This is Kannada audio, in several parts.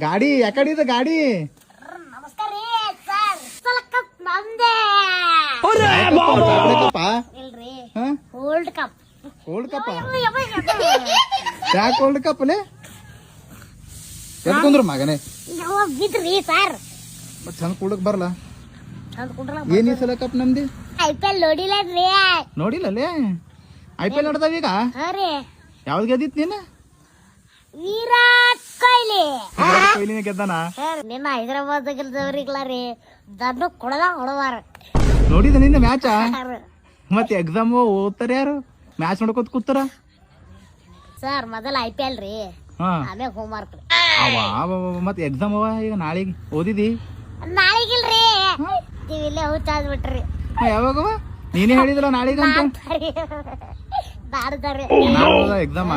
ಗಾಡಿ ಯಾಕಡೆ ಇದೆ ಗಾಡಿ? ನಮಸ್ಕಾರ ರೀ ಸರ್. ಕಪ್ ನಮ್ದೇ ಕಪ್ಪ ಇಲ್ರಿ, ಹಾ ಗೋಲ್ಡ್ ಕಪ್. ಕೋಲ್ಡ್ ಕಪ್ಪ? ಯಾಕೆ ಕೋಲ್ಡ್ ಕಪ್ ಅಲ್ಲೇ ಎದ್ಕೊಂಡ್ರು ಮಗನೇ? ಬಿದ್ರಿ ಸರ್. ಮತ್ ಚಂದ ಕೂಡಕ್ ಬರಲ್ಲ. ಅಂದ್ಕೊಂಡ್ರಲ್ಲ ಏನ್ ಈ ಸಲ ಕಪ್ ನಮ್ದಿ? IPL ನೋಡಿಲ್ಲನ್ರಿ? ನೋಡಿಲ್ಲಲ್ಲೇ. IPL ನಡ್ದಾವ ಈಗ. ಹಾ ರೀ, ಯಾವ್ದು ಗೆದ್ದಿತ್ ನೀನು? ವಿರಾಟ್ ಕೊಹ್ಲಿ. ಕೊಹ್ಲಿನ ಗೆದ್ದಾನ? ನಿನ್ನ ಹೈದರಾಬಾದ್ ಗೆಲ್ದವ್ರಿಗ್ಲ ರೀ ದನ್ನು ಕೊಡದ ಹೊಡವಾರ. ನೋಡಿದ ನಿನ್ನ ಮ್ಯಾಚ? ಮತ್ತೆ ಎಕ್ಸಾಮ್ ಓದ್ತಾರ ಯಾರು? ಮ್ಯಾಚ್ ನೋಡ್ಕೊತ ಕೂತಾರ? ಸರ್ ಮೊದಲ IPL ರೀ, ಹಾ ಆಮೇಲೆ ಹೋಮ್ ವರ್ಕ್ ರೀ. ಮತ್ತೆ ಎಕ್ಸಾಮ್ ಅವ ಈಗ ನಾಳೆಗೆ ಓದಿದಿ? ನಾಳೆಗಿಲ್ರಿ, ಇಲ್ಲೇ ಹುಚ್ಚಾದ್ ಬಿಟ್ರಿ. ಯಾವಾಗವ? ನೀನೇ ಹೇಳಿದ್ರ ನಾಳೆಗೆ ಅಂತ. ಎಕ್ಸಾಮ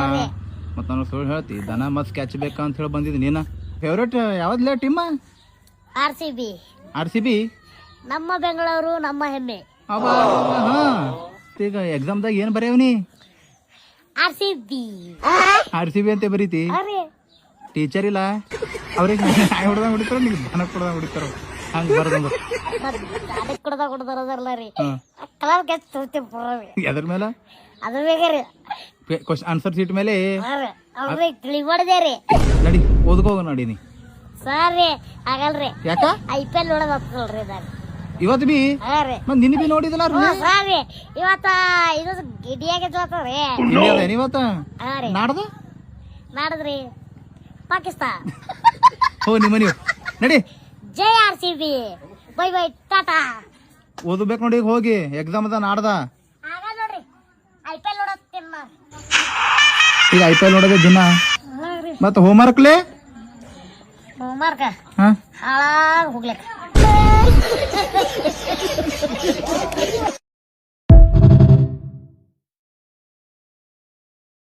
ಮತ್ ನಾನು ಸುಳ್ಳು ಹೇಳ್ತಿ? ದನ ಮತ್ ಕ್ಯಾಚ್ ಬೇಕಂತ ಹೇಳಿ ಬಂದಿದ್ದಿ ನೀನ. ಫೇವ್ರೇಟ್ ಯಾವ್ದ್ಲೇ ಟೀಮ್? RCB. RCB? ನಮ್ಮ ಬೆಂಗಳೂರು ನಮ್ಮ ಹೆಮ್ಮೆ. ಹಾ ಈಗ ಎಕ್ಸಾಮ್ದಾಗ ಏನ್ ಬರೆಯವನಿ? RCB ಅಂತ ಬರೀತಿ? ಟೀಚರ್ ಇಲ್ಲ ಅವ್ರಿಗೆ ನಾಯಿ ಹೊಡೆದಂಗ್ ಹೊಡಿತಾರ, ನೀವು ದನ ಕೊಡ್ದಂಗ್ ಹೊಡಿತಾರ, ಹಂಗ ಬರದಂಗ ಎದ್ರ ಮೇಲೆ? ಅದ್ರ ಬೇಕ್ರಿ ಆನ್ಸರ್ ಶೀಟ್ ಮೇಲೆ ತಿಳಿ ಮಾಡಿದೇರಿ. ನಡಿ ಓದ್ಕೋಗ ನಡೀನಿ. ಸರ್ ರೀ ಆಗಲ್ರಿ, ಯಾಕ? IPL ನೋಡೋದ್ ಹತ್ತಲ್ರಿ ನಾನು. ಇವತ್ತು ಬಿ ಮತ್ ನಿನ್ನ ಬಿ ನೋಡಿದಲ್ಲ ಸರ್ ರೀ, ಇವತ್ತ ಇದು ಗಿಡಿಯಾಗೆ ಜೋತವ್ರಿ. ಇವತ್ತ ನಾಡ್ದ ನಾಡದ್ರಿ ಪಾಕಿಸ್ತಾನ್. ಹೋ ನಿಮ್ಮ ನೀವು ನಡಿ. ಜೈ RCB, ಬೈ ಬೈ ಟಾಟಾ. ಓದ್ಬೇಕು ನೋಡಿ, ಹೋಗಿ ಎಕ್ಸಾಮ್ ಅದ ನಾಡ್ದ. ಆಗ ನೋಡ್ರಿ IPL ನೋಡತ್ತೀನ. ಈಗ IPL ನೋಡೋದೇ ದಿನ. ಮತ್ತ ಹೋಮ್ ವರ್ಕ್ಲೆ ಹೋಮ್ವರ್ಕ್ ಹಾಳಾಗ ಹೋಗ್ಲಿಕ್ಕೆ